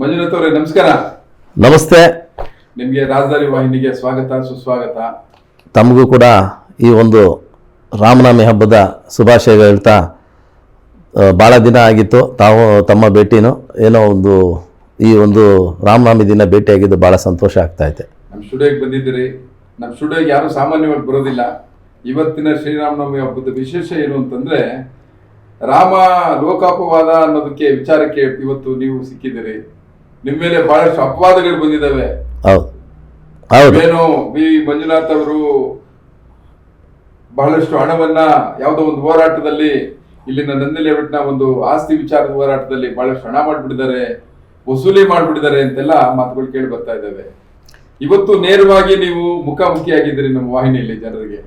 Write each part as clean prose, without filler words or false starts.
ಮಂಜುನಾಥ್ ಅವರೇ ನಮಸ್ಕಾರ. ನಮಸ್ತೆ. ನಿಮಗೆ ರಾಜಧಾನಿ ವಾಹಿನಿಗೆ ಸ್ವಾಗತ ಸುಸ್ವಾಗತ. ತಮಗೂ ಕೂಡ ಈ ಒಂದು ರಾಮನವಮಿ ಹಬ್ಬದ ಶುಭಾಶಯಗಳು ಹೇಳ್ತಾ, ಭಾಳ ದಿನ ಆಗಿತ್ತು ತಮ್ಮ ಭೇಟಿನೂ ಏನೋ ಒಂದು ಈ ಒಂದು ರಾಮನವಮಿ ದಿನ ಭೇಟಿಯಾಗಿದ್ದು ಭಾಳ ಸಂತೋಷ ಆಗ್ತಾ ಇದೆ. ನಮ್ಮ ಸ್ಟುಡಿಯೋಗೆ ಬಂದಿದ್ದೀರಿ. ನಮ್ಮ ಸ್ಟುಡಿಯೋಗೆ ಯಾರು ಸಾಮಾನ್ಯವಾಗಿ ಬರೋದಿಲ್ಲ. ಇವತ್ತಿನ ಶ್ರೀರಾಮನವಮಿ ಹಬ್ಬದ ವಿಶೇಷ ಏನು ಅಂತಂದ್ರೆ, ರಾಮ ಲೋಕಾಪವಾದ ಅನ್ನೋದಕ್ಕೆ ವಿಚಾರಕ್ಕೆ ಇವತ್ತು ನೀವು ಸಿಕ್ಕಿದ್ದೀರಿ. ನಿಮ್ಮ ಮೇಲೆ ಬಹಳಷ್ಟು ಅಪವಾದಗಳು ಬಂದಿದ್ದಾವೆ. ಏನು ವಿ ಮಂಜುನಾಥ್ ಅವರು ಬಹಳಷ್ಟು ಹಣವನ್ನ ಯಾವುದೋ ಒಂದು ಹೋರಾಟದಲ್ಲಿ, ಇಲ್ಲಿನ ನಂದಿ ಲೇಔಟ್ನ ಒಂದು ಆಸ್ತಿ ವಿಚಾರದ ಹೋರಾಟದಲ್ಲಿ ಬಹಳಷ್ಟು ಹಣ ಮಾಡಿಬಿಟ್ಟಿದ್ದಾರೆ, ವಸೂಲಿ ಮಾಡಿಬಿಟ್ಟಿದ್ದಾರೆ ಅಂತೆಲ್ಲ ಮಾತುಗಳು ಕೇಳಿ ಬರ್ತಾ ಇದ್ದಾವೆ. ಇವತ್ತು ನೇರವಾಗಿ ನೀವು ಮುಖಾಮುಖಿಯಾಗಿದ್ದೀರಿ ನಮ್ಮ ವಾಹಿನಿಯಲ್ಲಿ ಜನರಿಗೆ.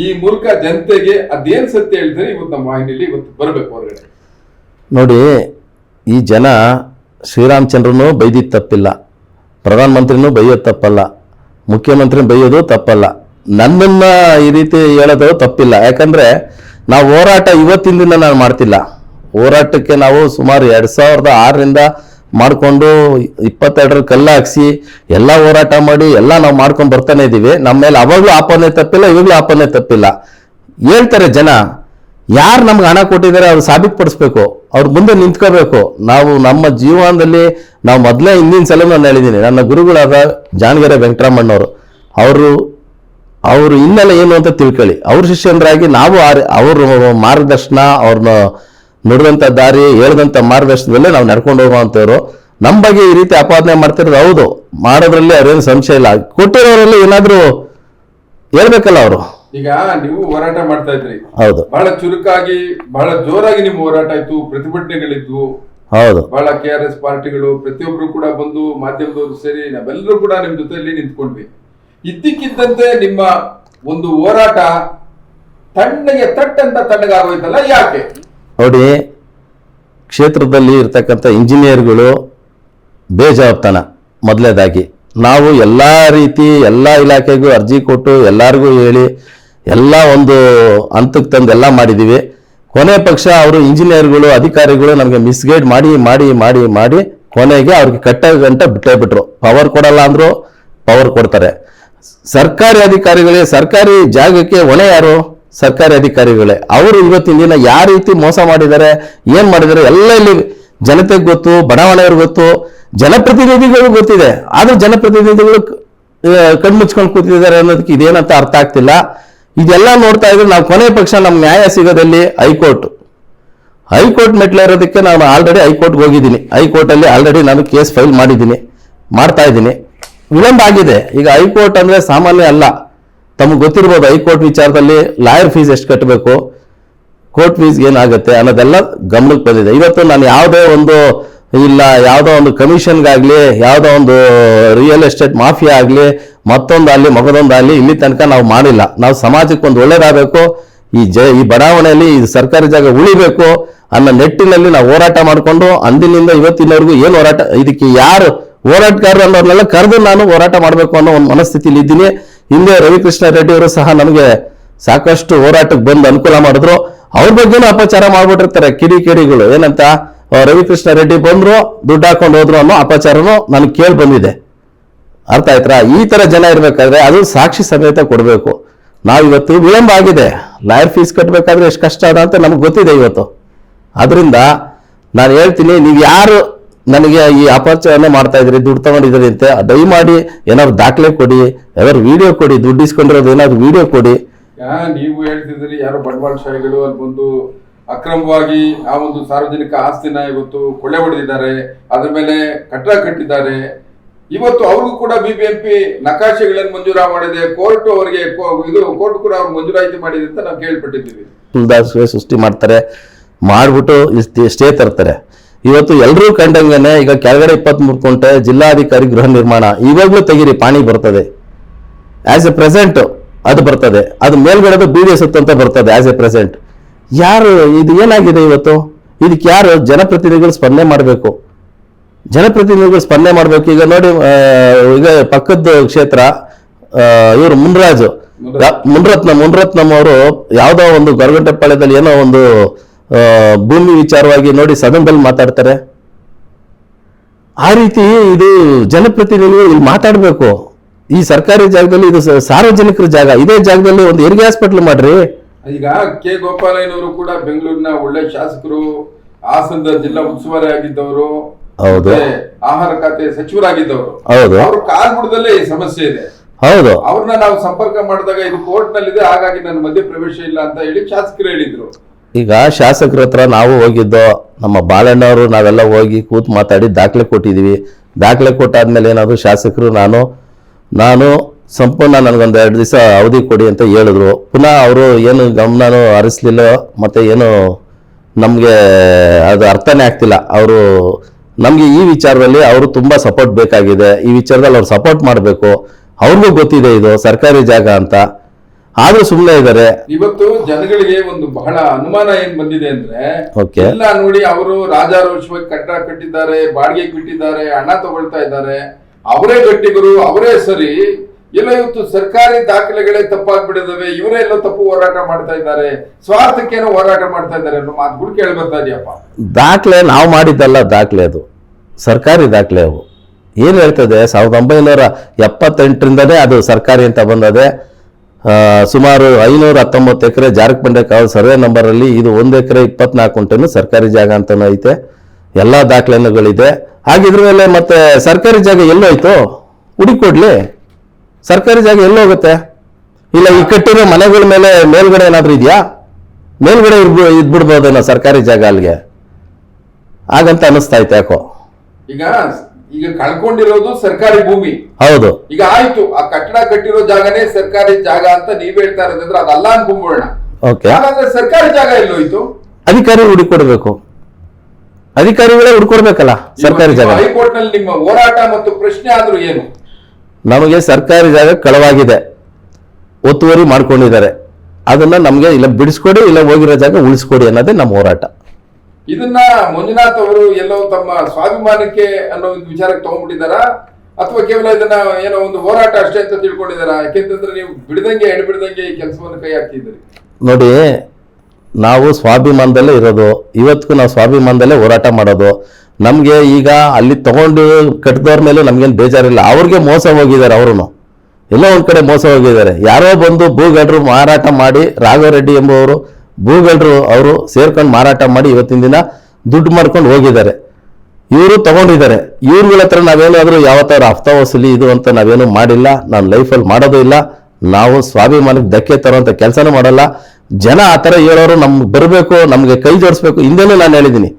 ಈ ಮೂಲಕ ಜನತೆಗೆ ಅದೇನ್ ಸತ್ಯ ಹೇಳ್ತಾರೆ ಇವತ್ತು ನಮ್ಮ ವಾಹಿನಿಯಲ್ಲಿ ಇವತ್ತು ಬರಬೇಕು ಹೊರಗಡೆ. ನೋಡಿ, ಈ ಜನ ಶ್ರೀರಾಮಚಂದ್ರನು ಬೈದಿದ್ದು ತಪ್ಪಿಲ್ಲ, ಪ್ರಧಾನಮಂತ್ರಿನೂ ಬೈಯೋದು ತಪ್ಪಲ್ಲ, ಮುಖ್ಯಮಂತ್ರಿ ಬೈಯೋದು ತಪ್ಪಲ್ಲ, ನನ್ನನ್ನು ಈ ರೀತಿ ಹೇಳೋದು ತಪ್ಪಿಲ್ಲ. ಯಾಕಂದರೆ ನಾವು ಹೋರಾಟ ಇವತ್ತಿನ ದಿನ ನಾನು ಮಾಡ್ತಿಲ್ಲ. ಹೋರಾಟಕ್ಕೆ ನಾವು ಸುಮಾರು 2006ರಿಂದ ಮಾಡಿಕೊಂಡು 22ರಲ್ಲಿ ಕಲ್ಲ ಹಾಕ್ಸಿ ಎಲ್ಲ ಹೋರಾಟ ಮಾಡಿ ಎಲ್ಲ ನಾವು ಮಾಡ್ಕೊಂಡು ಬರ್ತಾನೆ ಇದ್ದೀವಿ. ನಮ್ಮ ಮೇಲೆ ಅವಾಗಲೂ ಆಪನೆ ತಪ್ಪಿಲ್ಲ, ಇವಾಗಲೂ ಆಪನೆ ತಪ್ಪಿಲ್ಲ. ಹೇಳ್ತಾರೆ ಜನ, ಯಾರು ನಮ್ಗೆ ಹಣ ಕೊಟ್ಟಿದ್ದಾರೆ ಅವ್ರು ಸಾಬೀತುಪಡಿಸ್ಬೇಕು, ಅವ್ರ ಮುಂದೆ ನಿಂತ್ಕೋಬೇಕು. ನಾವು ನಮ್ಮ ಜೀವನದಲ್ಲಿ ನಾವು ಮೊದಲೇ ಹಿಂದಿನ ಸಲ ನಾನು ಹೇಳಿದ್ದೀನಿ, ನನ್ನ ಗುರುಗಳಾದ ಜಾಣಗೆರೆ ವೆಂಕಟರಮಣ್ಣವರು ಅವರು ಹಿನ್ನೆಲೆ ಏನು ಅಂತ ತಿಳ್ಕೊಳ್ಳಿ. ಅವ್ರ ಶಿಷ್ಯಂದ್ರಾಗಿ ನಾವು ಅವ್ರ ಮಾರ್ಗದರ್ಶನ, ಅವ್ರನ್ನ ನುಡಿದಂಥ ದಾರಿ, ಹೇಳ್ದಂಥ ಮಾರ್ಗದರ್ಶನದಲ್ಲೇ ನಾವು ನಡ್ಕೊಂಡು ಹೋಗುವಂಥವ್ರು. ನಮ್ಮ ಬಗ್ಗೆ ಈ ರೀತಿ ಅಪಾದನೆ ಮಾಡ್ತಿರೋದು ಹೌದು, ಮಾಡೋದ್ರಲ್ಲಿ ಅವ್ರೇನು ಸಂಶಯ ಇಲ್ಲ. ಕೊಟ್ಟಿರೋರಲ್ಲಿ ಏನಾದರೂ ಹೇಳ್ಬೇಕಲ್ಲ ಅವರು. ಈಗ ನೀವು ಹೋರಾಟ ಮಾಡ್ತಾ ಇದ್ರಿ, ಹೌದು, ಬಹಳ ಚುರುಕಾಗಿ ಬಹಳ ಜೋರಾಗಿ ನಿಮ್ಮ ಹೋರಾಟ ಇತ್ತು, ಪ್ರತಿಭಟನೆಗಳಿದ್ವು. ಹೌದು, ಬಹಳ KRS ಪಾರ್ಟಿಗಳು ಪ್ರತಿಯೊಬ್ರು ಕೂಡ ಬಂದು, ಮಾಧ್ಯಮದವರು ಸೇರಿ ನಾವೆಲ್ಲರೂ ಕೂಡ ನಿಮ್ ಜೊತೆಯಲ್ಲಿ ನಿಂತ್ಕೊಂಡ್ವಿ. ಇದ್ದಕ್ಕಿದ್ದಂತೆ ನಿಮ್ಮ ಒಂದು ಹೋರಾಟ ತಣ್ಣಗಾಗೋಯ್ತಲ್ಲ, ಯಾಕೆ? ನೋಡಿ, ಕ್ಷೇತ್ರದಲ್ಲಿ ಇರ್ತಕ್ಕಂಥ ಇಂಜಿನಿಯರ್ಗಳು ಬೇಜವಾಬ್ತನ. ಮೊದಲನೇದಾಗಿ ನಾವು ಎಲ್ಲ ರೀತಿ ಎಲ್ಲ ಇಲಾಖೆಗೂ ಅರ್ಜಿ ಕೊಟ್ಟು ಎಲ್ಲರಿಗೂ ಹೇಳಿ ಎಲ್ಲ ಒಂದು ಹಂತಕ್ಕೆ ತಂದು ಎಲ್ಲ ಮಾಡಿದ್ದೀವಿ. ಕೊನೆ ಪಕ್ಷ ಅವರು ಇಂಜಿನಿಯರ್ಗಳು ಅಧಿಕಾರಿಗಳು ನಮಗೆ ಮಿಸ್ಗೈಡ್ ಮಾಡಿ ಮಾಡಿ ಮಾಡಿ ಮಾಡಿ ಕೊನೆಗೆ ಅವ್ರಿಗೆ ಕಟ್ಟ ಗಂಟ ಬಿಟ್ಟೇಬಿಟ್ರು. ಪವರ್ ಕೊಡಲ್ಲ ಅಂದರು, ಪವರ್ ಕೊಡ್ತಾರೆ. ಸರ್ಕಾರಿ ಅಧಿಕಾರಿಗಳೇ, ಸರ್ಕಾರಿ ಜಾಗಕ್ಕೆ ಹೊಣೆ ಯಾರು? ಸರ್ಕಾರಿ ಅಧಿಕಾರಿಗಳೇ. ಅವರು ಇವತ್ತಿನ ದಿನ ಯಾವ ರೀತಿ ಮೋಸ ಮಾಡಿದ್ದಾರೆ, ಏನು ಮಾಡಿದ್ದಾರೆ ಎಲ್ಲ ಇಲ್ಲಿ ಜನತೆಗೆ ಗೊತ್ತು, ಬಡಾವಣೆಯವ್ರಿಗೆ ಗೊತ್ತು, ಜನಪ್ರತಿನಿಧಿಗಳು ಗೊತ್ತಿದೆ. ಆದರೂ ಜನಪ್ರತಿನಿಧಿಗಳು ಕಣ್ಮುಚ್ಕೊಂಡು ಕೂತಿದ್ದಾರೆ ಅನ್ನೋದಕ್ಕೆ ಇದೇನಂತ ಅರ್ಥ ಆಗ್ತಿಲ್ಲ. ಇದೆಲ್ಲ ನೋಡ್ತಾ ಇದ್ರೆ ನಾವು ಕೊನೆ ಪಕ್ಷ ನಮ್ಮ ನ್ಯಾಯ ಸಿಗೋದಲ್ಲಿ ಹೈಕೋರ್ಟ್ ಮೆಟ್ಲೇರೋದಕ್ಕೆ ನಾನು ಆಲ್ರೆಡಿ ಹೈಕೋರ್ಟ್ಗೆ ಹೋಗಿದ್ದೀನಿ. ಹೈಕೋರ್ಟಲ್ಲಿ ಆಲ್ರೆಡಿ ನಾನು ಕೇಸ್ ಫೈಲ್ ಮಾಡ್ತಾ ಇದ್ದೀನಿ. ವಿಳಂಬ ಆಗಿದೆ. ಈಗ ಹೈಕೋರ್ಟ್ ಅಂದರೆ ಸಾಮಾನ್ಯ ಅಲ್ಲ, ತಮಗೆ ಗೊತ್ತಿರ್ಬೋದು. ಹೈಕೋರ್ಟ್ ವಿಚಾರದಲ್ಲಿ ಲಾಯರ್ ಫೀಸ್ ಎಷ್ಟು ಕಟ್ಟಬೇಕು, ಕೋರ್ಟ್ ಫೀಸ್ ಏನಾಗುತ್ತೆ ಅನ್ನೋದೆಲ್ಲ ಗಮನಕ್ಕೆ ಬಂದಿದೆ. ಇವತ್ತು ನಾನು ಯಾವುದೋ ಒಂದು ಕಮಿಷನ್ಗಾಗಲಿ, ಯಾವುದೋ ಒಂದು ರಿಯಲ್ ಎಸ್ಟೇಟ್ ಮಾಫಿಯಾ ಆಗಲಿ, ಮತ್ತೊಂದಾಗಲಿ ಮಗದೊಂದಾಗಲಿ ಇಲ್ಲಿ ತನಕ ನಾವು ಮಾಡಿಲ್ಲ. ನಾವು ಸಮಾಜಕ್ಕೆ ಒಂದು ಒಳ್ಳೇದಾಗಬೇಕು, ಈ ಬಡಾವಣೆಯಲ್ಲಿ ಈ ಸರ್ಕಾರಿ ಜಾಗ ಉಳಿಬೇಕು ಅನ್ನೋ ನಿಟ್ಟಿನಲ್ಲಿ ನಾವು ಹೋರಾಟ ಮಾಡಿಕೊಂಡು ಅಂದಿನಿಂದ ಇವತ್ತಿನವರೆಗೂ ಏನು ಹೋರಾಟ, ಇದಕ್ಕೆ ಯಾರು ಹೋರಾಟಗಾರರು ಅನ್ನೋರ್ನೆಲ್ಲ ಕರೆದು ನಾನು ಹೋರಾಟ ಮಾಡಬೇಕು ಅನ್ನೋ ಒಂದು ಮನಸ್ಥಿತಿಲಿ ಇದ್ದೀನಿ. ಹಿಂದೆ ರವಿಕೃಷ್ಣ ರೆಡ್ಡಿ ಅವರು ಸಹ ನಮಗೆ ಸಾಕಷ್ಟು ಹೋರಾಟಕ್ಕೆ ಬಂದು ಅನುಕೂಲ ಮಾಡಿದ್ರು. ಅವ್ರ ಬಗ್ಗೆನೂ ಅಪಚಾರ ಮಾಡ್ಬಿಟ್ಟಿರ್ತಾರೆ ಕಿಡಿಗಳು. ಏನಂತ, ರವಿಕೃಷ್ಣ ರೆಡ್ಡಿ ಬಂದ್ರು, ದುಡ್ಡು ಹಾಕೊಂಡು ಹೋದ್ರು ಅನ್ನೋ ಅಪಚಾರನೂ ನನಗೆ ಕೇಳಿ ಬಂದಿದೆ. ಅರ್ಥ ಆಯ್ತಾ? ಈ ತರ ಜನ ಇರ್ಬೇಕಾದ್ರೆ ಅದು ಸಾಕ್ಷಿ ಸಮೇತ ಕೊಡಬೇಕು. ನಾವಿವತ್ತು ವಿಳಂಬ ಆಗಿದೆ, ಲಾಯರ್ ಫೀಸ್ ಕಟ್ಟಬೇಕಾದ್ರೆ ಎಷ್ಟು ಕಷ್ಟ ಅದ ಅಂತ ನಮ್ಗೆ ಗೊತ್ತಿದೆ ಇವತ್ತು. ಅದರಿಂದ ನಾನು ಹೇಳ್ತೀನಿ, ನೀವು ಯಾರು ನನಗೆ ಈ ಅಪಚಾರನೆ ಮಾಡ್ತಾ ಇದ್ರಿ, ದುಡ್ಡು ತಗೊಂಡಿದ್ರಿ ಅಂತ ದಯಮಾಡಿ ಏನಾದ್ರು ದಾಖಲೆ ಕೊಡಿ, ಯಾವ್ದಾದ್ರು ವಿಡಿಯೋ ಕೊಡಿ, ದುಡ್ಡು ಇಸ್ಕೊಂಡಿರೋದು ಏನಾದ್ರು ವಿಡಿಯೋ ಕೊಡಿ. ನೀವು ಹೇಳ್ತಿದ್ರಿ ಯಾರೋ ಬಂಡವಾಳಶಾಹಿಗಳು ಅಲ್ಲಿ ಬಂದು ಅಕ್ರಮವಾಗಿ ಆ ಒಂದು ಸಾರ್ವಜನಿಕ ಆಸ್ತಿನ ಇವತ್ತು ಕೊಳ್ಳೆ ಹೊಡೆದಿದ್ದಾರೆ, ಅದ್ರ ಮೇಲೆ ಕಟ್ಟಡ ಕಟ್ಟಿದ್ದಾರೆ. ಇವತ್ತು ಅವ್ರಿಗೂ ಕೂಡ BBMP ನಕಾಶೆಗಳನ್ನು ಮಂಜೂರು ಮಾಡಿದೆ, ಕೋರ್ಟ್ ಅವರಿಗೆ ಕೋರ್ಟ್ ಕೂಡ ಅವ್ರು ಮಂಜೂರಾತಿ ಮಾಡಿದೆ ಅಂತ ನಾವು ಕೇಳ್ಪಟ್ಟಿದ್ದೀವಿ. ಸೃಷ್ಟಿ ಮಾಡ್ತಾರೆ, ಮಾಡ್ಬಿಟ್ಟು ಸ್ಟೇ ತರ್ತಾರೆ. ಇವತ್ತು ಎಲ್ಲರೂ ಕಂಡಂಗೆನೆ ಈಗ ಕೆಳಗಡೆ 23 ಕೋಟಿ ಜಿಲ್ಲಾಧಿಕಾರಿ ಗೃಹ ನಿರ್ಮಾಣ ಇವಾಗಲೂ ತೆಗೀರಿ, ಪಾಣಿ ಬರ್ತದೆ. ಆಸ್ ಎ ಪ್ರೆಸೆಂಟ್ ಅದು ಬರ್ತದೆ, ಅದು ಮೇಲ್ಗಡೆ BDS ಅಂತ ಬರ್ತದೆ ಆಸ್ ಎ ಪ್ರೆಸೆಂಟ್. ಯಾರು ಇದು ಏನಾಗಿದೆ ಇವತ್ತು? ಇದಕ್ಕೆ ಯಾರು ಜನಪ್ರತಿನಿಧಿಗಳು ಸ್ಪಂದನೆ ಮಾಡಬೇಕು? ಈಗ ನೋಡಿ, ಈಗ ಪಕ್ಕದ ಕ್ಷೇತ್ರ ಇವರು ಮುನ್ರತ್ನಂ ಅವರು ಯಾವುದೋ ಒಂದು ಗೊರಗುಂಟೆಪಾಳ್ಯದಲ್ಲಿ ಏನೋ ಒಂದು ಭೂಮಿ ವಿಚಾರವಾಗಿ ನೋಡಿ ಸದನದಲ್ಲಿ ಮಾತಾಡ್ತಾರೆ. ಆ ರೀತಿ ಇದು ಜನಪ್ರತಿನಿಧಿಗಳು ಇಲ್ಲಿ ಮಾತಾಡಬೇಕು. ಈ ಸರ್ಕಾರಿ ಜಾಗದಲ್ಲಿ ಇದು ಸಾರ್ವಜನಿಕರ ಜಾಗ, ಇದೇ ಜಾಗದಲ್ಲಿ ಒಂದು ಹೆರಿಗೆ ಹಾಸ್ಪಿಟಲ್ ಮಾಡ್ರಿ. ಈಗ ಕೆ ಗೋಪಾಲಯ್ಯನವರು ಕೂಡ ಬೆಂಗಳೂರಿನ ಒಳ್ಳೆ ಶಾಸಕರು, ಹಾಸನದ ಜಿಲ್ಲಾ ಉಸ್ತುವಾರಿ ಆಗಿದ್ದವರು, ಹೌದು, ಆಹಾರ ಖಾತೆ ಸಚಿವರಾಗಿದ್ದವರು. ಹೌದು, ಅವ್ರ ಕಾಲ್ಬುಡದಲ್ಲೇ ಈ ಸಮಸ್ಯೆ ಇದೆ. ಹೌದು, ಅವ್ರನ್ನ ನಾವು ಸಂಪರ್ಕ ಮಾಡಿದಾಗ ಇದು ಕೋರ್ಟ್ ನಲ್ಲಿದೆ, ಹಾಗಾಗಿ ನನ್ನ ಮಧ್ಯ ಪ್ರವೇಶ ಇಲ್ಲ ಅಂತ ಹೇಳಿ ಶಾಸಕರು ಹೇಳಿದ್ರು. ಈಗ ಶಾಸಕರ ಹತ್ರ ನಾವು ಹೋಗಿದ್ದೋ, ನಮ್ಮ ಬಾಲಣ್ಣವರು ನಾವೆಲ್ಲ ಹೋಗಿ ಕೂತ್ ಮಾತಾಡಿ ದಾಖಲೆ ಕೊಟ್ಟಿದೀವಿ. ದಾಖಲೆ ಕೊಟ್ಟಾದ್ಮೇಲೆ ಏನಾದ್ರು ಶಾಸಕರು ನಾನು ಸಂಪೂರ್ಣ ನನಗೊಂದು 2 ದಿವಸ ಅವಧಿ ಕೊಡಿ ಅಂತ ಹೇಳಿದ್ರು. ಪುನಃ ಅವರು ಏನು ಗಮನನೂ ಹರಿಸ್ಲಿಲ್ಲ, ಮತ್ತೆ ಏನು ನಮಗೆ ಅದು ಅರ್ಥನೇ ಆಗ್ತಿಲ್ಲ. ಅವರು ನಮಗೆ ಈ ವಿಚಾರದಲ್ಲಿ ಅವರು ತುಂಬಾ ಸಪೋರ್ಟ್ ಬೇಕಾಗಿದೆ. ಈ ವಿಚಾರದಲ್ಲಿ ಅವ್ರು ಸಪೋರ್ಟ್ ಮಾಡಬೇಕು. ಅವ್ರಿಗೂ ಗೊತ್ತಿದೆ ಇದು ಸರ್ಕಾರಿ ಜಾಗ ಅಂತ, ಆದ್ರೂ ಸುಮ್ಮನೆ ಇದ್ದಾರೆ. ಇವತ್ತು ಜನಗಳಿಗೆ ಒಂದು ಬಹಳ ಅನುಮಾನ ಏನ್ ಬಂದಿದೆ ಅಂದ್ರೆ, ಓಕೆ, ಎಲ್ಲ ನೋಡಿ ಅವರು ರಾಜಾರೋಷವಾಗಿ ಕಟ್ಟಡ ಕಟ್ಟಿದ್ದಾರೆ, ಬಾಡಿಗೆಗೆ ಬಿಟ್ಟಿದ್ದಾರೆ, ಹಣ ತಗೊಳ್ತಾ ಇದ್ದಾರೆ, ಅವರೇ ಗಟ್ಟಿಗರು, ಅವರೇ ಸರಿ. ಎಲ್ಲ ಇವತ್ತು ಸರ್ಕಾರಿ ದಾಖಲೆಗಳೇ ತಪ್ಪಾಗ್ಬಿಡಿದವೆ, ಇವರೇ ಎಲ್ಲೋ ತಪ್ಪು ಹೋರಾಟ ಮಾಡ್ತಾ ಇದ್ದಾರೆ, ಸ್ವಾರ್ಥಕ್ಕೇನೋ ಹೋರಾಟ ಮಾಡ್ತಾ ಇದ್ದಾರೆ ಅನ್ನೋ ಮಾತುಗಳು ಕೇಳಿ ಬರ್ತಾ ಇದೆಯಪ್ಪ. ದಾಖಲೆ ನಾವು ಮಾಡಿದ್ದಲ್ಲ, ದಾಖಲೆ ಅದು ಸರ್ಕಾರಿ ದಾಖಲೆ. ಅವು ಏನು ಹೇಳ್ತದೆ, 1978ರಿಂದನೇ ಅದು ಸರ್ಕಾರಿ ಅಂತ ಬಂದದೆ. ಸುಮಾರು 519 ಎಕರೆ ಜಾರಕಬಂಡೆ ಕಾವಲು ಸರ್ವೆ ನಂಬರಲ್ಲಿ ಇದು 1 ಎಕರೆ 24 ಗುಂಟೆನು ಸರ್ಕಾರಿ ಜಾಗ ಅಂತಾನು ಐತೆ. ಎಲ್ಲ ದಾಖಲೆಗಳಿದೆ. ಹಾಗಿದ್ರ ಮೇಲೆ ಮತ್ತೆ ಸರ್ಕಾರಿ ಜಾಗ ಎಲ್ಲೋಯ್ತು? ಹುಡುಕೊಡ್ಲಿ. ಸರ್ಕಾರಿ ಜಾಗ ಎಲ್ಲೋಗುತ್ತೆ? ಇಲ್ಲ ಈ ಕಟ್ಟಿರೋ ಮನೆಗಳ ಮೇಲೆ ಮೇಲ್ಗಡೆ ಏನಾದ್ರೂ ಇದೆಯಾ? ಮೇಲ್ಗಡೆ ಇದ್ಬಿಡ್ಬೋದೇನೋ ಸರ್ಕಾರಿ ಜಾಗ ಅಲ್ಲಿಗೆ, ಹಾಗಂತ ಅನಿಸ್ತಾ ಐತೆ ಯಾಕೋ. ಈಗ ಕಳ್ಕೊಂಡಿರೋದು ಸರ್ಕಾರಿ ಭೂಮಿ. ಹೌದು, ಈಗ ಆಯ್ತು, ಆ ಕಟ್ಟಡ ಕಟ್ಟಿರೋ ಜಾಗನೇ ಸರ್ಕಾರಿ ಜಾಗ ಅಂತ ನೀವ್ ಹೇಳ್ತಾ ಇರೋದಂದ್ರೆ ಅದಲ್ಲ ಅನ್ಕೊಂಬೋಣ. ಓಕೆ, ಹಾಗಾದ್ರೆ ಸರ್ಕಾರಿ ಜಾಗ ಎಲ್ಲೋಯ್ತು? ಅಧಿಕಾರಿ ಹುಡುಕೊಡ್ಬೇಕು. ಅಧಿಕಾರಿಗಳೇ ಹುಡ್ಕೊಡ್ಬೇಕಲ್ಲ ಸರ್ಕಾರಿ ಜಾಗ. ಹೈಕೋರ್ಟ್ ನಲ್ಲಿ ನಿಮ್ಮ ಹೋರಾಟ ಮತ್ತು ಪ್ರಶ್ನೆ ಆದ್ರೂ ಏನು? ನಮಗೆ ಸರ್ಕಾರಿ ಜಾಗ ಕಳವಾಗಿದೆ, ಒತ್ತುವರಿ ಮಾಡ್ಕೊಂಡಿದ್ದಾರೆ, ಅದನ್ನ ನಮ್ಗೆ ಇಲ್ಲ ಬಿಡಿಸ್ಕೊಡಿ, ಇಲ್ಲ ಹೋಗಿರೋ ಜಾಗ ಉಳಿಸ್ಕೊಡಿ ಅನ್ನೋದೇ ನಮ್ಮ ಹೋರಾಟ. ಇದನ್ನ ಮಂಜುನಾಥ್ ಅವರು ಎಲ್ಲೋ ತಮ್ಮ ಸ್ವಾಭಿಮಾನಕ್ಕೆ ಅನ್ನೋ ಒಂದು ವಿಚಾರಕ್ಕೆ ತಗೊಂಡ್ಬಿಟ್ಟಿದಾರ, ಅಥವಾ ಕೇವಲ ಇದನ್ನ ಏನೋ ಒಂದು ಹೋರಾಟ ಅಷ್ಟೇ ಅಂತ ತಿಳ್ಕೊಂಡಿದಾರ? ಯಾಕೆಂತಂದ್ರೆ ನೀವು ಬಿಡದಂಗೆ ಎಡಬಿಡದಂಗೆ ಈ ಕೆಲಸವನ್ನು ಕೈ ಹಾಕ್ತಿದ್ದೀರಿ. ನೋಡಿ, ನಾವು ಸ್ವಾಭಿಮಾನದಲ್ಲೇ ಇರೋದು, ಇವತ್ತಿಗೂ ನಾವು ಸ್ವಾಭಿಮಾನದಲ್ಲೇ ಹೋರಾಟ ಮಾಡೋದು. ನಮ್ಗೆ ಈಗ ಅಲ್ಲಿ ತಗೊಂಡು ಕಟ್ಟಿದವ್ರ ಮೇಲೆ ನಮ್ಗೇನು ಬೇಜಾರಿಲ್ಲ. ಅವ್ರಿಗೆ ಮೋಸ ಹೋಗಿದ್ದಾರೆ, ಅವರು ಎಲ್ಲೋ ಒಂದ್ ಕಡೆ ಮೋಸ ಹೋಗಿದ್ದಾರೆ. ಯಾರೋ ಬಂದು ಭೂಗಳ್ರು ಮಾರಾಟ ಮಾಡಿ, ರಾಘವರೆಡ್ಡಿ ಎಂಬುವರು ಭೂಗಳ್ರು ಅವರು ಸೇರ್ಕೊಂಡು ಮಾರಾಟ ಮಾಡಿ ಇವತ್ತಿನ ದಿನ ದುಡ್ಡು ಮಾಡ್ಕೊಂಡು ಹೋಗಿದ್ದಾರೆ. ಇವರು ತಗೊಂಡಿದ್ದಾರೆ. ಇವ್ರಗಳ ಹತ್ರ ನಾವೇನಾದ್ರೂ ಯಾವತ್ತಾದ್ರೂ ಹಫ್ತಾ ವಸೂಲಿ ಇದು ಅಂತ ನಾವೇನು ಮಾಡಿಲ್ಲ. ನಾನು ಲೈಫಲ್ಲಿ ಮಾಡೋದು ಇಲ್ಲ. ನಾವು ಸ್ವಾಭಿಮಾನಕ್ಕೆ ಧಕ್ಕೆ ತರುವಂತ ಕೆಲಸನೂ ಮಾಡಲ್ಲ. ಜನ ಆ ಥರ ಹೇಳೋರು ನಮ್ಗೆ ಬರಬೇಕು, ನಮ್ಗೆ ಕೈ ಜೋಡಿಸ್ಬೇಕು. ಹಿಂದೆನೂ ನಾನು ಹೇಳಿದ್ದೀನಿ,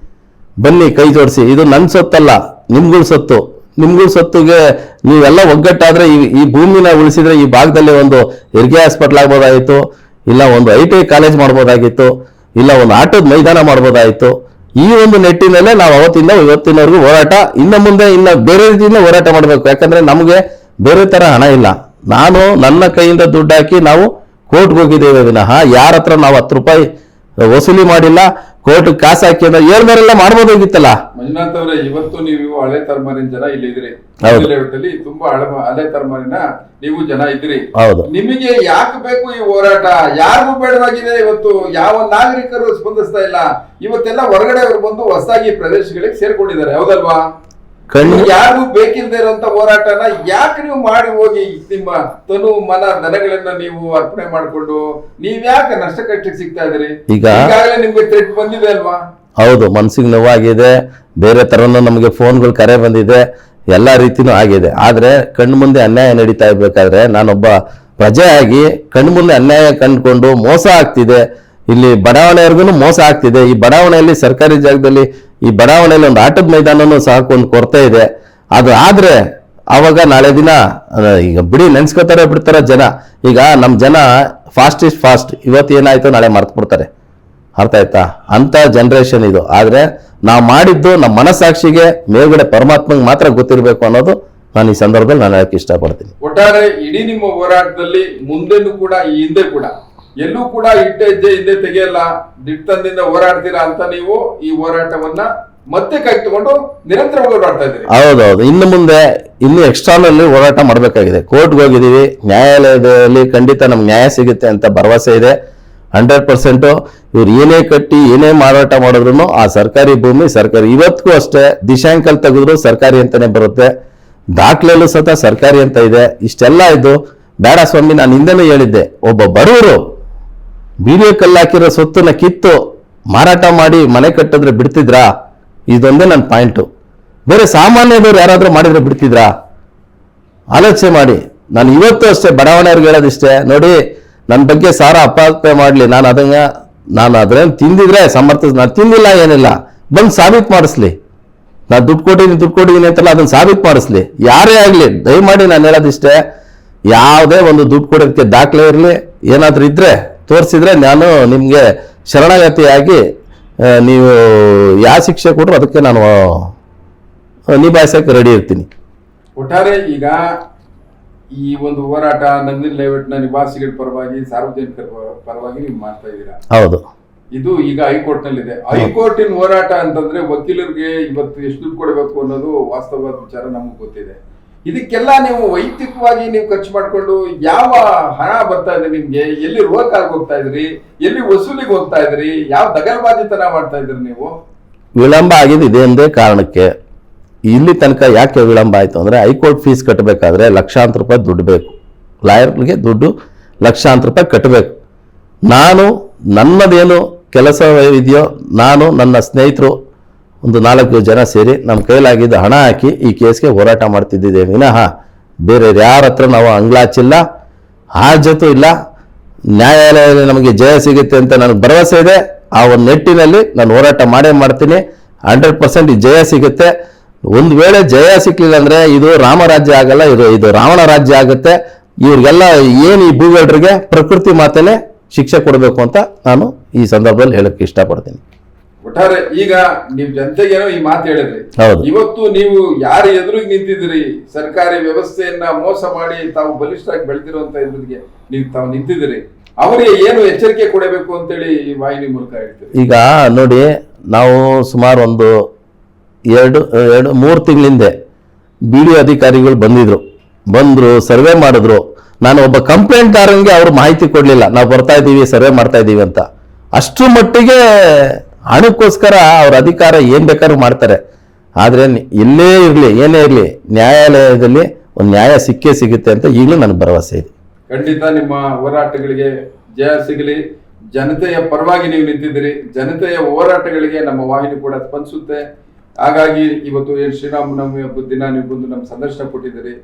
ಬನ್ನಿ ಕೈ ಜೋಡಿಸಿ, ಇದು ನನ್ನ ಸೊತ್ತಲ್ಲ, ನಿಮ್ಗಳ ಸೊತ್ತು. ನಿಮ್ಗಳ ಸೊತ್ತಿಗೆ ನೀವೆಲ್ಲ ಒಗ್ಗಟ್ಟಾದ್ರೆ ಈ ಭೂಮಿನ ಉಳಿಸಿದ್ರೆ ಈ ಭಾಗದಲ್ಲಿ ಒಂದು ಹೆರಿಗೆ ಹಾಸ್ಪಿಟಲ್ ಆಗ್ಬೋದಾಗಿತ್ತು, ಇಲ್ಲ ಒಂದು ITI ಕಾಲೇಜ್ ಮಾಡ್ಬೋದಾಗಿತ್ತು, ಇಲ್ಲ ಒಂದು ಆಟದ ಮೈದಾನ ಮಾಡ್ಬೋದಾಗಿತ್ತು. ಈ ಒಂದು ನಿಟ್ಟಿನಲ್ಲೇ ನಾವು ಅವತ್ತಿಂದ ಇವತ್ತಿನವರೆಗೂ ಹೋರಾಟ, ಇನ್ನು ಮುಂದೆ ಬೇರೆ ರೀತಿಯಿಂದ ಹೋರಾಟ ಮಾಡಬೇಕು. ಯಾಕಂದ್ರೆ ನಮಗೆ ಬೇರೆ ತರ ಹಣ ಇಲ್ಲ. ನಾನು ನನ್ನ ಕೈಯಿಂದ ದುಡ್ಡು ಹಾಕಿ ನಾವು ಕೋರ್ಟ್ಗೆ ಹೋಗಿದ್ದೇವೆ ವಿನಃ ಯಾರ ಹತ್ರ ನಾವು 10 ರೂಪಾಯಿ ವಸೂಲಿ ಮಾಡಿಲ್ಲ. ಕೋರ್ಟ್ ಕಾಸು ಹಾಕಿ ಅಂದ್ರೆ ಹೇಳ್ದಾರೆಲ್ಲ ಮಾಡ್ಬೋದಾಗಿತ್ತಲ್ಲ. ಮಂಜುನಾಥ್ ಅವರೇ, ಇವತ್ತು ನೀವು ಹಳೆ ತಲೆಮಾರಿನ ಜನ ಇಲ್ಲಿ ಇದ್ರಿ, ತುಂಬಾ ಹಳೆ ತಲೆಮಾರಿನ ನೀವು ಜನ ಇದ್ರಿ. ಹೌದು, ನಿಮಗೆ ಯಾಕೆ ಬೇಕು ಈ ಹೋರಾಟ? ಯಾರಿಗೂ ಬೇಡವಾಗಿದೆ. ಇವತ್ತು ಯಾವ ನಾಗರಿಕರು ಸ್ಪಂದಿಸ್ತಾ ಇಲ್ಲ. ಇವತ್ತೆಲ್ಲ ಹೊರಗಡೆ ಅವರು ಬಂದು ಹೊಸದಾಗಿ ಪ್ರದೇಶಗಳಿಗೆ ಸೇರ್ಕೊಂಡಿದ್ದಾರೆ, ಹೌದಲ್ವಾ? ಯಾರಿಗೂ ಬೇಕಿಲ್ಲದೆ ಇರುವಂತ ಹೋರಾಟನ ಯಾಕೆ ನೀವು ಮಾಡಿ ಹೋಗಿ ನಿಮ್ಮ ತನು ಮನ ದನಗಳನ್ನ ನೀವು ಅರ್ಪಣೆ ಮಾಡಿಕೊಂಡು ನೀವ್ಯಾಕೆ ನಷ್ಟ ಕಷ್ಟಕ್ಕೆ ಸಿಗ್ತಾ ಇದ್ರಿ? ಈಗಾಗಲೇ ನಿಮ್ಗೆ ಥ್ರೆಟ್ ಬಂದಿದೆ ಅಲ್ವಾ? ಹೌದು, ಮನ್ಸಿಗೆ ನೋವಾಗಿದೆ. ಬೇರೆ ತರನು ನಮಗೆ ಫೋನ್ಗಳು ಕರೆ ಬಂದಿದೆ, ಎಲ್ಲಾ ರೀತಿನೂ ಆಗಿದೆ. ಆದ್ರೆ ಕಣ್ಣು ಮುಂದೆ ಅನ್ಯಾಯ ನಡೀತಾ ಇರ್ಬೇಕಾದ್ರೆ ನಾನೊಬ್ಬ ಪ್ರಜೆ ಆಗಿ ಕಣ್ಣು ಮುಂದೆ ಅನ್ಯಾಯ ಕಂಡುಕೊಂಡು ಮೋಸ ಆಗ್ತಿದೆ. ಇಲ್ಲಿ ಬಡಾವಣೆಯವರೆಗೂ ಮೋಸ ಆಗ್ತಿದೆ. ಈ ಬಡಾವಣೆಯಲ್ಲಿ ಸರ್ಕಾರಿ ಜಾಗದಲ್ಲಿ ಈ ಬಡಾವಣೆಯಲ್ಲಿ ಒಂದು ಆಟದ ಮೈದಾನನೂ ಸಹ ಒಂದು ಕೊರತೆ ಇದೆ. ಅದು ಆದ್ರೆ ಅವಾಗ ನಾಳೆ ದಿನ ಈಗ ಬಿಡಿ ನೆನ್ಸ್ಕೊತಾರೆ ಬಿಡ್ತಾರೆ ಜನ. ಈಗ ನಮ್ಮ ಜನ ಫಾಸ್ಟ್ ಇಸ್ ಫಾಸ್ಟ್, ಇವತ್ತು ಏನಾಯ್ತು ನಾಳೆ ಮರ್ತು ಬಿಡ್ತಾರೆ. ಅರ್ಥ ಆಯ್ತಾ? ಅಂತ ಜನರೇಷನ್ ಇದು. ಆದ್ರೆ ನಾವು ಮಾಡಿದ್ದು ನಮ್ಮ ಮನಸ್ಸಾಕ್ಷಿಗೆ ಮೇಲ್ಗಡೆ ಪರಮಾತ್ಮಗೆ ಮಾತ್ರ ಗೊತ್ತಿರಬೇಕು ಅನ್ನೋದು ನಾನು ಈ ಸಂದರ್ಭದಲ್ಲಿ ನಾನು ಹೇಳಕ್ಕೆ ಇಷ್ಟಪಡ್ತೀನಿ. ಒಟ್ಟಾರೆ ಇಡೀ ನಿಮ್ಮ ಹೋರಾಟದಲ್ಲಿ ಮುಂದೆನೂ ಕೂಡ ಈ ಹಿಂದೆ ಕೂಡ ಎಲ್ಲೂ ಕೂಡ ಹೆಜ್ಜೆ ಹಿಂದೆ ತೆಗೆಯಲ್ಲ, ದಿಟ್ಟದಿಂದ ಹೋರಾಡ್ತೀರಾ ಅಂತ ನೀವು ಈ ಹೋರಾಟವನ್ನ ಮತ್ತೆ ಕೈ ತಗೊಂಡು ನಿರಂತರವಾಗಿ ಹೋರಾಡ್ತಾ ಇದ್ದೀರಿ. ಹೌದೌದು, ಇನ್ನು ಮುಂದೆ ಎಕ್ಸ್ಟ್ರಾನಲ್ಲಿ ಹೋರಾಟ ಮಾಡಬೇಕಾಗಿದೆ. ಕೋರ್ಟ್ಗೆ ಹೋಗಿದ್ದೀವಿ, ನ್ಯಾಯಾಲಯದಲ್ಲಿ ಖಂಡಿತ ನಮ್ಗೆ ನ್ಯಾಯ ಸಿಗುತ್ತೆ ಅಂತ ಭರವಸೆ ಇದೆ. 100% ಇವ್ರು ಏನೇ ಕಟ್ಟಿ ಏನೇ ಮಾರಾಟ ಮಾಡಿದ್ರು ಆ ಸರ್ಕಾರಿ ಭೂಮಿ ಸರ್ಕಾರಿ. ಇವತ್ತಿಗೂ ಅಷ್ಟೇ ದಿಶಾಂಕಲ್ ತೆಗೆದ್ರು ಸರ್ಕಾರಿ ಅಂತಾನೆ ಬರುತ್ತೆ, ದಾಖಲೆಯಲ್ಲೂ ಸತ ಸರ್ಕಾರಿ ಅಂತ ಇದೆ. ಇಷ್ಟೆಲ್ಲ ಇದು ಬೇಡ ಸ್ವಾಮಿ. ನಾನು ಹಿಂದೆನೂ ಹೇಳಿದ್ದೆ, ಒಬ್ಬ ಬಡವರು ಬೀಡಿಯೋ ಕಲ್ಲಾಕಿರೋ ಸೊತ್ತನ್ನ ಕಿತ್ತು ಮಾರಾಟ ಮಾಡಿ ಮನೆ ಕಟ್ಟಿದ್ರೆ ಬಿಡ್ತಿದ್ರಾ? ಇದೊಂದೇ ನನ್ನ ಪಾಯಿಂಟು. ಬೇರೆ ಸಾಮಾನ್ಯದವ್ರು ಯಾರಾದರೂ ಮಾಡಿದ್ರೆ ಬಿಡ್ತಿದ್ರಾ? ಆಲೋಚನೆ ಮಾಡಿ. ನಾನು ಇವತ್ತು ಅಷ್ಟೇ ಬಡಾವಣೆಯವ್ರಿಗೆ ಹೇಳೋದಿಷ್ಟೇ, ನೋಡಿ ನನ್ನ ಬಗ್ಗೆ ಸಾರ ಅಪಾರ್ಥ ಮಾಡಲಿ, ನಾನು ಅದ್ರೇನು ತಿಂದಿದ್ರೆ ನಾನು ತಿಂದಿಲ್ಲ ಏನಿಲ್ಲ, ಬಂದು ಸಾಬೀತು ಮಾಡಿಸ್ಲಿ. ನಾನು ದುಡ್ಡು ಕೊಟ್ಟಿದ್ದೀನಿ ಅಂತಲ್ಲ, ಅದನ್ನು ಸಾಬೀತು ಮಾಡಿಸ್ಲಿ. ಯಾರೇ ಆಗಲಿ ದಯಮಾಡಿ ನಾನು ಹೇಳೋದಿಷ್ಟೇ, ಯಾವುದೇ ಒಂದು ದುಡ್ಡು ಕೊಡೋದಕ್ಕೆ ದಾಖಲೆ ಇರಲಿ, ಏನಾದರೂ ಇದ್ದರೆ ತೋರಿಸಿದ್ರೆ ನಾನು ನಿಮಗೆ ಶರಣಾಗತಿಯಾಗಿ ನೀವು ಯಾವ ಶಿಕ್ಷೆ ಕೊಟ್ಟರು ಅದಕ್ಕೆ ನಾನು ನಿಭಾಯಿಸೋಕ್ಕೆ ರೆಡಿ ಇರ್ತೀನಿ. ಒಟ್ಟಾರೆ ಈಗ ಈ ಒಂದು ಹೋರಾಟ ನಂದಿನಿ ಲೇಔಟ್ನ ನಿವಾಸಿಗಳ ಪರವಾಗಿ, ಸಾರ್ವಜನಿಕರ ಪರವಾಗಿ ನೀವು ಮಾಡ್ತಾ ಇದ್ದೀರಾ. ಹೌದು. ಇದು ಈಗ ಹೈಕೋರ್ಟ್ ನಲ್ಲಿದೆ. ಹೈಕೋರ್ಟಿನ ಹೋರಾಟ ಅಂತಂದ್ರೆ ವಕೀಲರಿಗೆ ಇವತ್ತು ಎಷ್ಟು ದುಡ್ಡು ಕೊಡಬೇಕು ಅನ್ನೋದು ವಾಸ್ತವವಾದ ವಿಚಾರ ನಮ್ಗೆ ಗೊತ್ತಿದೆ. ಇದಕ್ಕೆಲ್ಲ ನೀವು ವೈಯಕ್ತಿಕವಾಗಿ ನೀವು ಖರ್ಚು ಮಾಡಿಕೊಂಡು ಯಾವ ಹಣ ಬರ್ತಾ ಇದೆ ನಿಮ್ಗೆ, ಎಲ್ಲಿ ರೋಕಾಗಿ ಹೋಗ್ತಾ ಇದ್ರಿ, ಎಲ್ಲಿ ವಸೂಲಿಗೆ ಹೋಗ್ತಾ ಇದ್ರಿ, ಯಾವ ದಗಲ್ಬಾಜಿತನ ಮಾಡ್ತಾ ಇದ್ರಿ ನೀವು? ವಿಳಂಬ ಆಗಿದೆ ಇದೊಂದೇ ಕಾರಣಕ್ಕೆ. ಇಲ್ಲಿ ತನಕ ಯಾಕೆ ವಿಳಂಬ ಆಯಿತು ಅಂದರೆ, ಹೈಕೋರ್ಟ್ ಫೀಸ್ ಕಟ್ಟಬೇಕಾದ್ರೆ ಲಕ್ಷಾಂತರ ರೂಪಾಯಿ ದುಡ್ಡು ಬೇಕು. ಲಾಯರ್ಗೆ ದುಡ್ಡು ಲಕ್ಷಾಂತರ ರೂಪಾಯಿ ಕಟ್ಟಬೇಕು. ನಾನು ನನ್ನದೇನು ಕೆಲಸ ಇದೆಯೋ, ನಾನು ನನ್ನ ಸ್ನೇಹಿತರು ಒಂದು 4 ಜನ ಸೇರಿ ನಮ್ಮ ಕೈಲಾಗಿದ್ದು ಹಣ ಹಾಕಿ ಈ ಕೇಸ್ಗೆ ಹೋರಾಟ ಮಾಡ್ತಿದ್ದಿದ್ದೇವೆ ವಿನಃ ಬೇರೆ ಯಾರ ಹತ್ರ ನಾವು ಅಂಗ್ಲಾಚಿಲ್ಲ, ಹಾಜತ್ತು ಇಲ್ಲ. ನ್ಯಾಯಾಲಯದಲ್ಲಿ ನಮಗೆ ಜಯ ಸಿಗುತ್ತೆ ಅಂತ ನನಗೆ ಭರವಸೆ ಇದೆ. ಆ ಒಂದು ನಿಟ್ಟಿನಲ್ಲಿ ನಾನು ಹೋರಾಟ ಮಾಡೇ ಮಾಡ್ತೀನಿ. 100% ಜಯ ಸಿಗುತ್ತೆ. ಒಂದು ವೇಳೆ ಜಯ ಸಿಕ್ಲಿಲ್ಲ ಅಂದರೆ ಇದು ರಾಮರಾಜ್ಯ ಆಗಲ್ಲ, ಇದು ರಾವಣ ರಾಜ್ಯ ಆಗುತ್ತೆ. ಇವ್ರಿಗೆಲ್ಲ ಏನು ಈ ಭೂಗಳ್ರಿಗೆ ಪ್ರಕೃತಿ ಮಾತೇನೆ ಶಿಕ್ಷೆ ಕೊಡಬೇಕು ಅಂತ ನಾನು ಈ ಸಂದರ್ಭದಲ್ಲಿ ಹೇಳಕ್ಕೆ ಇಷ್ಟಪಡ್ತೀನಿ. ಒಟ್ಟಾರೆ ಈಗ ನೀವು ಜನತೆಗೇನೋ ಈ ಮಾತು ಹೇಳಿದ್ರಿ. ಹೌದು. ಇವತ್ತು ನೀವು ಯಾರ ಎದುರಿಗೆ ನಿಂತಿದ್ರಿ, ಸರ್ಕಾರಿ ವ್ಯವಸ್ಥೆಯನ್ನ ಮೋಸ ಮಾಡಿ ತಾವು ಬಲಿಷ್ಠರಾಗಿ ಬೆಳೆದಿರುವಂತ ಎದುರಿಗೆ ನೀವು ತಾವು ನಿಂತಿದ್ದೀರಿ, ಅವರಿಗೆ ಏನು ಎಚ್ಚರಿಕೆ ಕೊಡಬೇಕು ಅಂತೇಳಿ ಈ ವಾಹಿನಿ ಮೂಲಕ ಹೇಳ್ತೀರಿ? ಈಗ ನೋಡಿ, ನಾವು ಸುಮಾರು ಒಂದು 2-3 ತಿಂಗಳಿಂದೆ BDO ಅಧಿಕಾರಿಗಳು ಬಂದರು, ಸರ್ವೆ ಮಾಡಿದ್ರು. ನಾನು ಒಬ್ಬ ಕಂಪ್ಲೇಂಟ್ದಾರನಿಗೆ ಅವರು ಮಾಹಿತಿ ಕೊಡಲಿಲ್ಲ, ನಾವು ಬರ್ತಾ ಇದ್ದೀವಿ ಸರ್ವೆ ಮಾಡ್ತಾ ಇದ್ದೀವಿ ಅಂತ. ಅಷ್ಟರ ಮಟ್ಟಿಗೆ ಹಣಕ್ಕೋಸ್ಕರ ಅವ್ರ ಅಧಿಕಾರ ಏನು ಬೇಕಾದ್ರೂ ಮಾಡ್ತಾರೆ. ಆದರೆ ಎಲ್ಲೇ ಇರಲಿ ಏನೇ ಇರಲಿ ನ್ಯಾಯಾಲಯದಲ್ಲಿ ಒಂದು ನ್ಯಾಯ ಸಿಕ್ಕೇ ಸಿಗುತ್ತೆ ಅಂತ ಈಗಲೂ ನನಗೆ ಭರವಸೆ ಇದೆ. ಖಂಡಿತ ನಿಮ್ಮ ಹೋರಾಟಗಳಿಗೆ ಜಯ ಸಿಗಲಿ. ಜನತೆಯ ಪರವಾಗಿ ನೀವು ನಿಂತಿದ್ದೀರಿ. ಜನತೆಯ ಹೋರಾಟಗಳಿಗೆ ನಮ್ಮ ವಾಹಿನಿ ಕೂಡ ಸ್ಪಂದಿಸುತ್ತೆ. ಹಾಗಾಗಿ ಇವತ್ತು ಏನು ಶ್ರೀರಾಮನವಮಿ ಹಬ್ಬದ ದಿನ ನೀವು ಬಂದು ನಮ್ಮ ಸಂದರ್ಶನ ಕೊಟ್ಟಿದ್ದೀರಿ.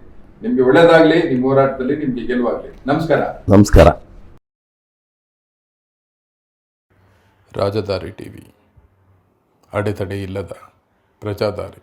ನಿಮ್ಗೆ ಒಳ್ಳೇದಾಗ್ಲಿ, ನಿಮ್ಮ ಹೋರಾಟದಲ್ಲಿ ನಿಮ್ಗೆ ಗೆಲುವಾಗ್ಲಿ. ನಮಸ್ಕಾರ. ನಮಸ್ಕಾರ. ರಾಜದಾರಿ ಟಿವಿ, ಅಡೆತಡೆ ಇಲ್ಲದ ಪ್ರಜಾದಾರಿ.